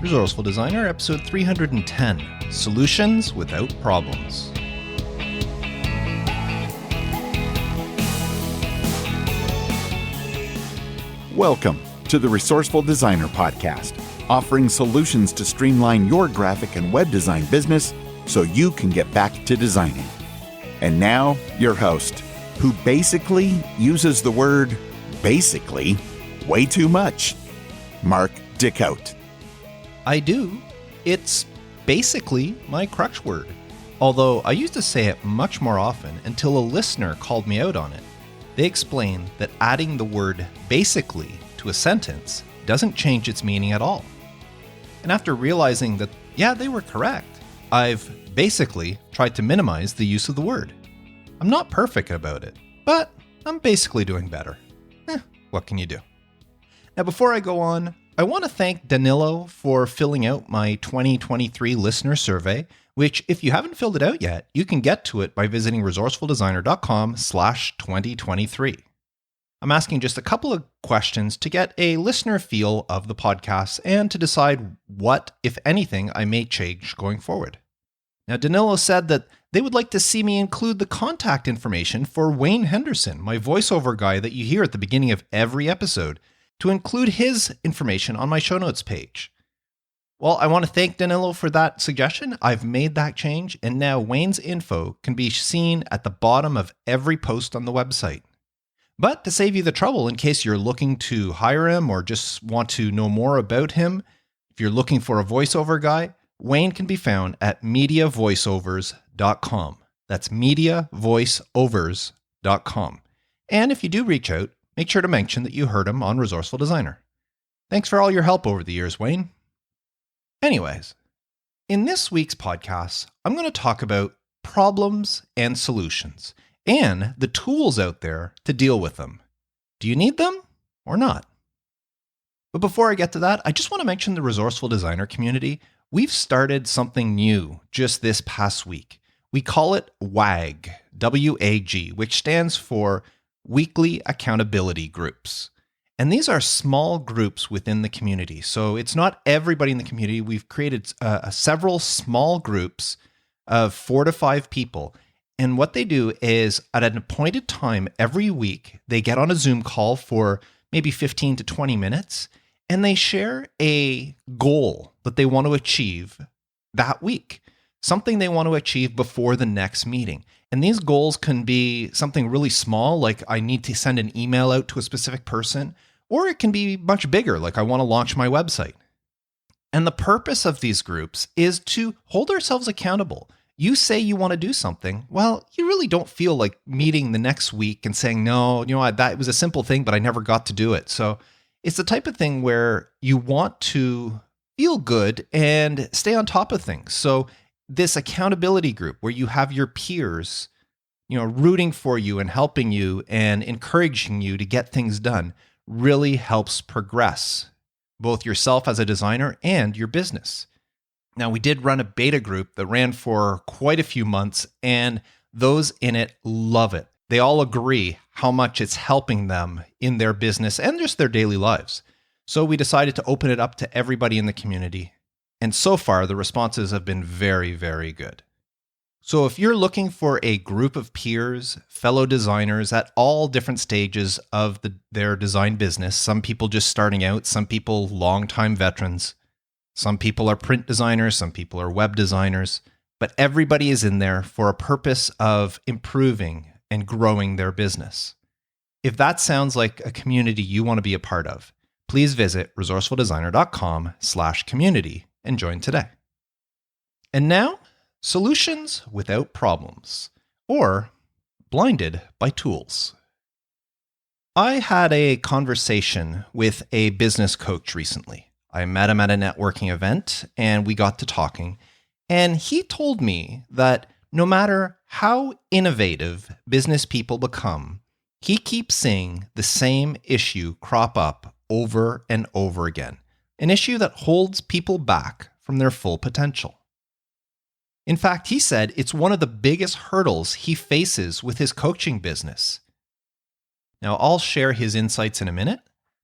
Resourceful Designer, episode 310, Solutions Without Problems. Welcome to the Resourceful Designer Podcast, offering solutions to streamline your graphic and web design business so you can get back to designing. And now, your host, who basically uses the word basically way too much, Mark Dickhout. I do. It's basically my crutch word, although I used to say it much more often until a listener called me out on it. They explained that adding the word basically to a sentence doesn't change its meaning at all. And after realizing that, yeah, they were correct, I've basically tried to minimize the use of the word. I'm not perfect about it, but I'm basically doing better. What can you do? Now, before I go on, I want to thank Danilo for filling out my 2023 listener survey, which if you haven't filled it out yet, you can get to it by visiting resourcefuldesigner.com/2023. I'm asking just a couple of questions to get a listener feel of the podcast and to decide what, if anything, I may change going forward. Now, Danilo said that they would like to see me include the contact information for Wayne Henderson, my voiceover guy that you hear at the beginning of every episode, to include his information on my show notes page. Well, I want to thank Danilo for that suggestion. I've made that change, and now Wayne's info can be seen at the bottom of every post on the website. But to save you the trouble, in case you're looking to hire him or just want to know more about him, if you're looking for a voiceover guy, Wayne can be found at mediavoiceovers.com. That's mediavoiceovers.com. And if you do reach out, make sure to mention that you heard him on Resourceful Designer. Thanks for all your help over the years, Wayne. Anyways, in this week's podcast, I'm going to talk about problems and solutions and the tools out there to deal with them. Do you need them or not? But before I get to that, I just want to mention the Resourceful Designer community. We've started something new just this past week. We call it WAG, W-A-G, which stands for Weekly Accountability Groups. And these are small groups within the community. So it's not everybody in the community. We've created several small groups of 4 to 5 people. And what they do is at an appointed time every week, they get on a Zoom call for maybe 15 to 20 minutes, and they share a goal that they want to achieve that week, something they want to achieve before the next meeting. And these goals can be something really small, like I need to send an email out to a specific person, or it can be much bigger, like I want to launch my website. And the purpose of these groups is to hold ourselves accountable. You say you want to do something, well, you really don't feel like meeting the next week and saying, no, you know what, that was a simple thing, but I never got to do it. So it's the type of thing where you want to feel good and stay on top of things. So this accountability group where you have your peers, rooting for you and helping you and encouraging you to get things done really helps progress both yourself as a designer and your business. Now, we did run a beta group that ran for quite a few months, and those in it love it. They all agree how much it's helping them in their business and just their daily lives. So we decided to open it up to everybody in the community. And so far, the responses have been very, very good. So if you're looking for a group of peers, fellow designers at all different stages of their design business, some people just starting out, some people longtime veterans, some people are print designers, some people are web designers, but everybody is in there for a purpose of improving and growing their business. If that sounds like a community you want to be a part of, please visit resourcefuldesigner.com/community and join today. And now, solutions without problems, or blinded by tools. I had a conversation with a business coach recently. I met him at a networking event and we got to talking, and he told me that no matter how innovative business people become, he keeps seeing the same issue crop up over and over again, an issue that holds people back from their full potential. In fact, he said it's one of the biggest hurdles he faces with his coaching business. Now, I'll share his insights in a minute,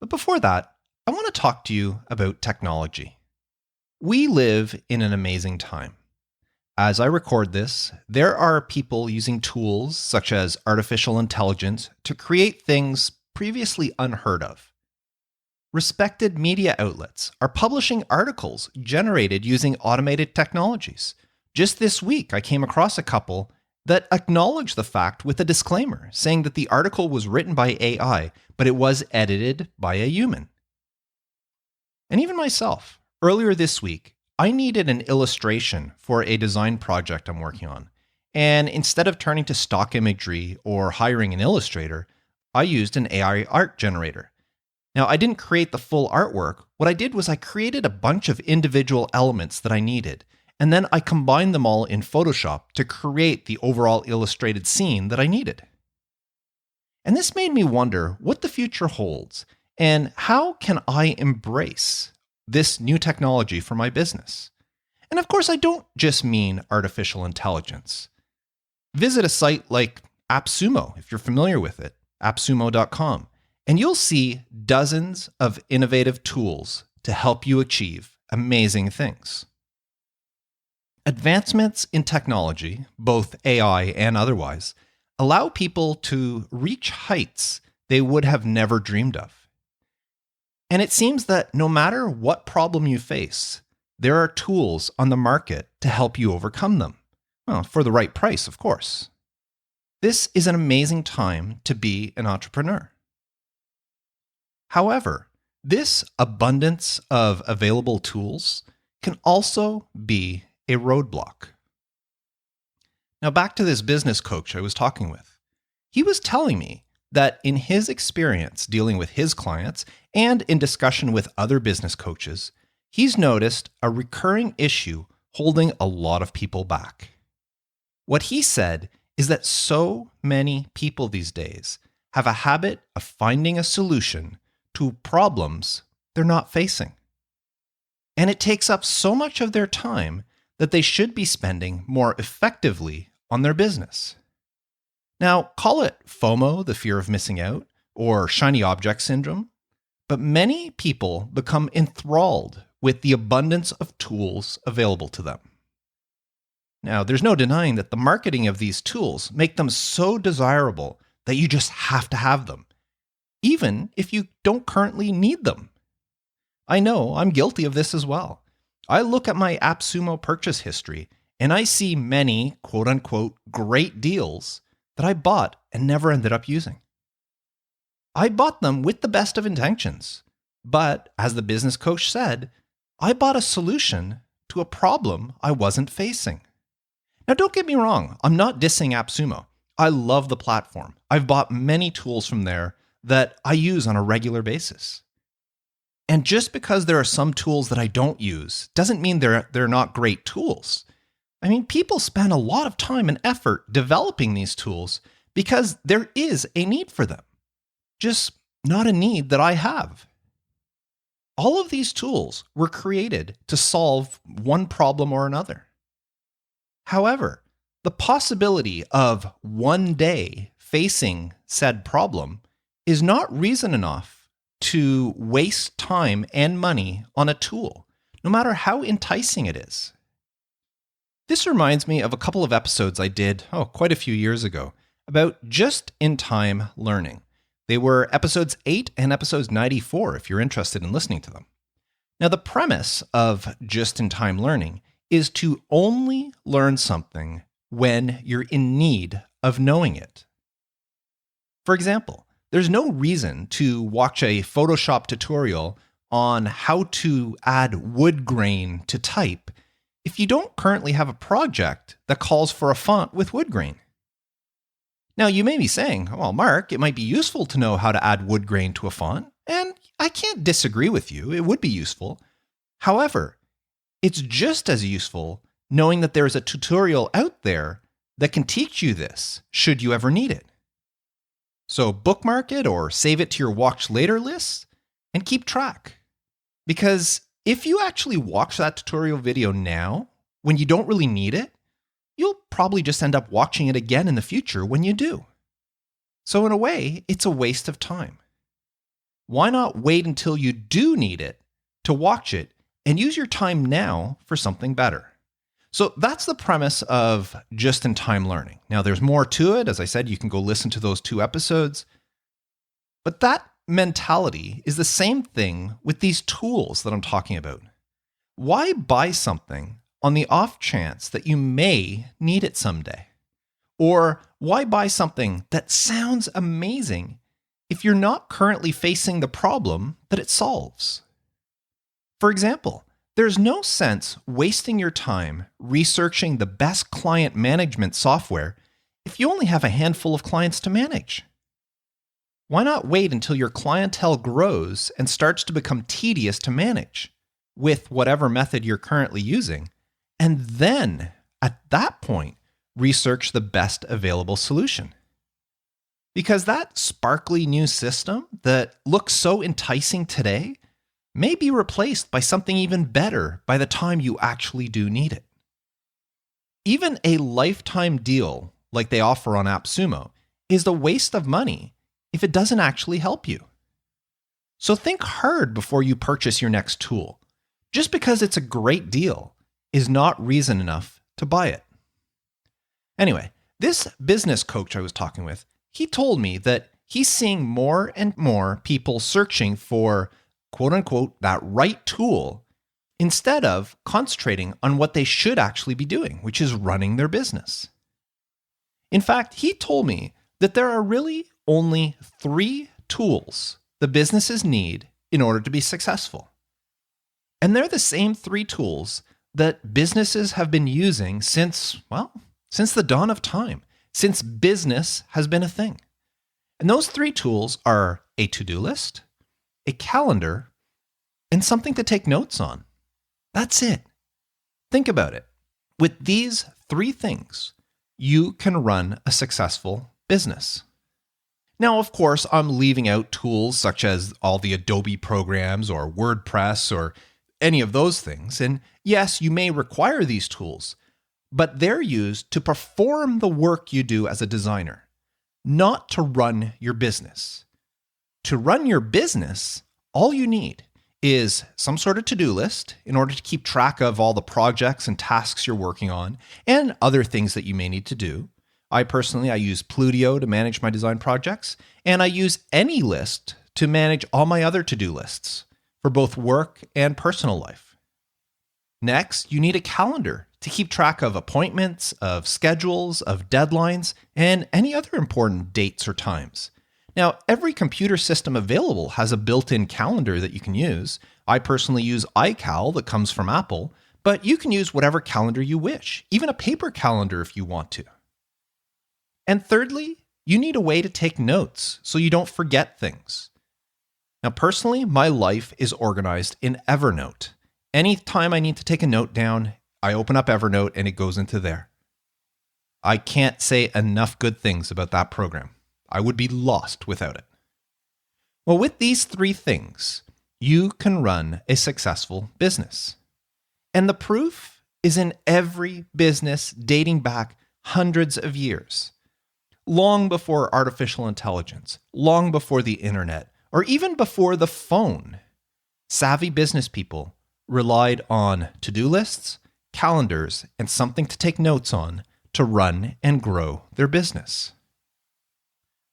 but before that, I want to talk to you about technology. We live in an amazing time. As I record this, there are people using tools such as artificial intelligence to create things previously unheard of. Respected media outlets are publishing articles generated using automated technologies. Just this week, I came across a couple that acknowledged the fact with a disclaimer saying that the article was written by AI, but it was edited by a human. And even myself, earlier this week, I needed an illustration for a design project I'm working on. And instead of turning to stock imagery or hiring an illustrator, I used an AI art generator. Now, I didn't create the full artwork. What I did was I created a bunch of individual elements that I needed, and then I combined them all in Photoshop to create the overall illustrated scene that I needed. And this made me wonder what the future holds, and how can I embrace this new technology for my business? And of course, I don't just mean artificial intelligence. Visit a site like AppSumo, if you're familiar with it, appsumo.com, and you'll see dozens of innovative tools to help you achieve amazing things. Advancements in technology, both AI and otherwise, allow people to reach heights they would have never dreamed of. And it seems that no matter what problem you face, there are tools on the market to help you overcome them. Well, for the right price, of course. This is an amazing time to be an entrepreneur. However, this abundance of available tools can also be a roadblock. Now, back to this business coach I was talking with. He was telling me that in his experience dealing with his clients and in discussion with other business coaches, he's noticed a recurring issue holding a lot of people back. What he said is that so many people these days have a habit of finding a solution to problems they're not facing. And it takes up so much of their time that they should be spending more effectively on their business. Now, call it FOMO, the fear of missing out, or shiny object syndrome, but many people become enthralled with the abundance of tools available to them. Now, there's no denying that the marketing of these tools make them so desirable that you just have to have them, even if you don't currently need them. I know I'm guilty of this as well. I look at my AppSumo purchase history and I see many quote-unquote great deals that I bought and never ended up using. I bought them with the best of intentions, but as the business coach said, I bought a solution to a problem I wasn't facing. Now, don't get me wrong, I'm not dissing AppSumo. I love the platform. I've bought many tools from there that I use on a regular basis. And just because there are some tools that I don't use doesn't mean they're not great tools. I mean, people spend a lot of time and effort developing these tools because there is a need for them, just not a need that I have. All of these tools were created to solve one problem or another. However, the possibility of one day facing said problem is not reason enough to waste time and money on a tool, no matter how enticing it is. This reminds me of a couple of episodes I did, quite a few years ago, about just-in-time learning. They were episodes 8 and episodes 94, if you're interested in listening to them. Now, the premise of just-in-time learning is to only learn something when you're in need of knowing it. For example, there's no reason to watch a Photoshop tutorial on how to add wood grain to type if you don't currently have a project that calls for a font with wood grain. Now, you may be saying, well, Mark, it might be useful to know how to add wood grain to a font, and I can't disagree with you. It would be useful. However, it's just as useful knowing that there is a tutorial out there that can teach you this should you ever need it. So bookmark it or save it to your watch later list and keep track. Because if you actually watch that tutorial video now, when you don't really need it, you'll probably just end up watching it again in the future when you do. So in a way, it's a waste of time. Why not wait until you do need it to watch it and use your time now for something better. So that's the premise of just-in-time learning. Now, there's more to it. As I said, you can go listen to those 2 episodes. But that mentality is the same thing with these tools that I'm talking about. Why buy something on the off chance that you may need it someday? Or why buy something that sounds amazing if you're not currently facing the problem that it solves? For example, there's no sense wasting your time researching the best client management software if you only have a handful of clients to manage. Why not wait until your clientele grows and starts to become tedious to manage with whatever method you're currently using, and then, at that point, research the best available solution? Because that sparkly new system that looks so enticing today may be replaced by something even better by the time you actually do need it. Even a lifetime deal like they offer on AppSumo is a waste of money if it doesn't actually help you. So think hard before you purchase your next tool. Just because it's a great deal is not reason enough to buy it. Anyway, this business coach I was talking with, he told me that he's seeing more and more people searching for quote unquote, that right tool, instead of concentrating on what they should actually be doing, which is running their business. In fact, he told me that there are really only 3 tools the businesses need in order to be successful. And they're the same 3 tools that businesses have been using since the dawn of time, since business has been a thing. And those 3 tools are a to-do list, a calendar, and something to take notes on. That's it. Think about it. With these 3 things, you can run a successful business. Now, of course, I'm leaving out tools such as all the Adobe programs or WordPress or any of those things. And yes, you may require these tools, but they're used to perform the work you do as a designer, not to run your business. To run your business, all you need is some sort of to-do list in order to keep track of all the projects and tasks you're working on and other things that you may need to do. I use Plutio to manage my design projects, and I use AnyList to manage all my other to-do lists for both work and personal life. Next, you need a calendar to keep track of appointments, of schedules, of deadlines, and any other important dates or times. Now, every computer system available has a built-in calendar that you can use. I personally use iCal that comes from Apple, but you can use whatever calendar you wish, even a paper calendar if you want to. And thirdly, you need a way to take notes so you don't forget things. Now, personally, my life is organized in Evernote. Anytime I need to take a note down, I open up Evernote and it goes into there. I can't say enough good things about that program. I would be lost without it. Well, with these 3 things, you can run a successful business. And the proof is in every business dating back hundreds of years. Long before artificial intelligence, long before the internet, or even before the phone, savvy business people relied on to-do lists, calendars, and something to take notes on to run and grow their business.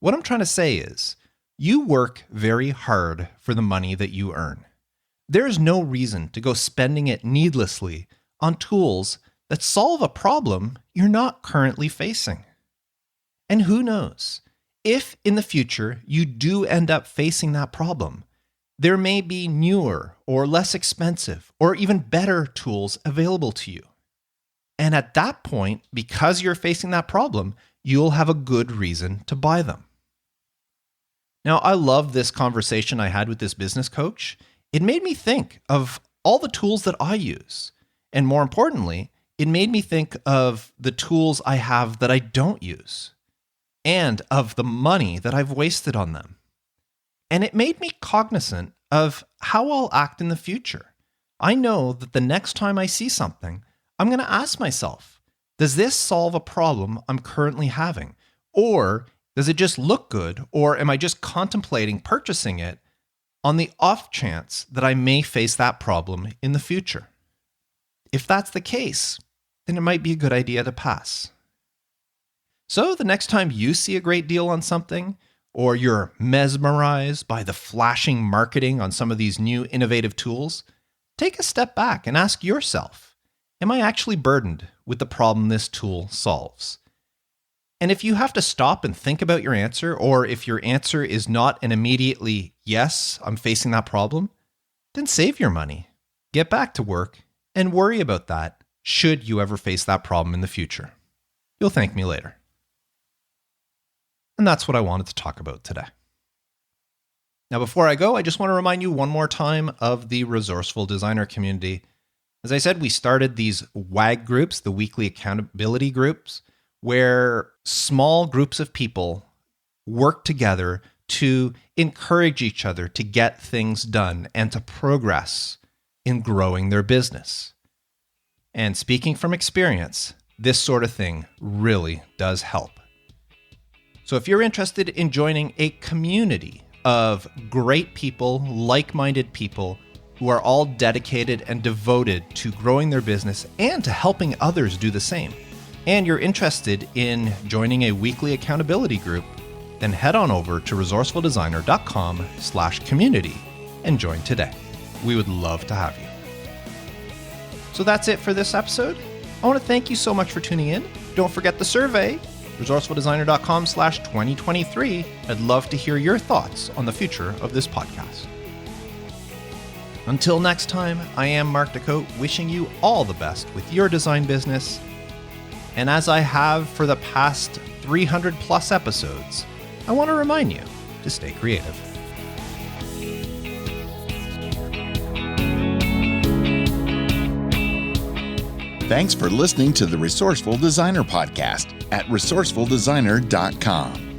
What I'm trying to say is, you work very hard for the money that you earn. There's no reason to go spending it needlessly on tools that solve a problem you're not currently facing. And who knows, if in the future you do end up facing that problem, there may be newer or less expensive or even better tools available to you. And at that point, because you're facing that problem, you'll have a good reason to buy them. Now, I love this conversation I had with this business coach. It made me think of all the tools that I use. And more importantly, it made me think of the tools I have that I don't use and of the money that I've wasted on them. And it made me cognizant of how I'll act in the future. I know that the next time I see something, I'm going to ask myself, does this solve a problem I'm currently having? Or does it just look good? Or am I just contemplating purchasing it on the off chance that I may face that problem in the future. If that's the case, then it might be a good idea to pass. So the next time you see a great deal on something, or you're mesmerized by the flashing marketing on some of these new innovative tools, take a step back and ask yourself, am I actually burdened with the problem this tool solves? And if you have to stop and think about your answer, or if your answer is not an immediately, yes, I'm facing that problem, then save your money, get back to work, and worry about that should you ever face that problem in the future. You'll thank me later. And that's what I wanted to talk about today. Now, before I go, I just want to remind you one more time of the Resourceful Designer community. As I said, we started these WAG groups, the weekly accountability groups, where small groups of people work together to encourage each other to get things done and to progress in growing their business. And speaking from experience, this sort of thing really does help. So if you're interested in joining a community of great people, like-minded people who are all dedicated and devoted to growing their business and to helping others do the same, and you're interested in joining a weekly accountability group, then head on over to resourcefuldesigner.com/community and join today. We would love to have you. So that's it for this episode. I want to thank you so much for tuning in. Don't forget the survey, resourcefuldesigner.com/2023. I'd love to hear your thoughts on the future of this podcast. Until next time, I am Mark Decote, wishing you all the best with your design business. And as I have for the past 300 plus episodes, I want to remind you to stay creative. Thanks for listening to the Resourceful Designer Podcast at resourcefuldesigner.com.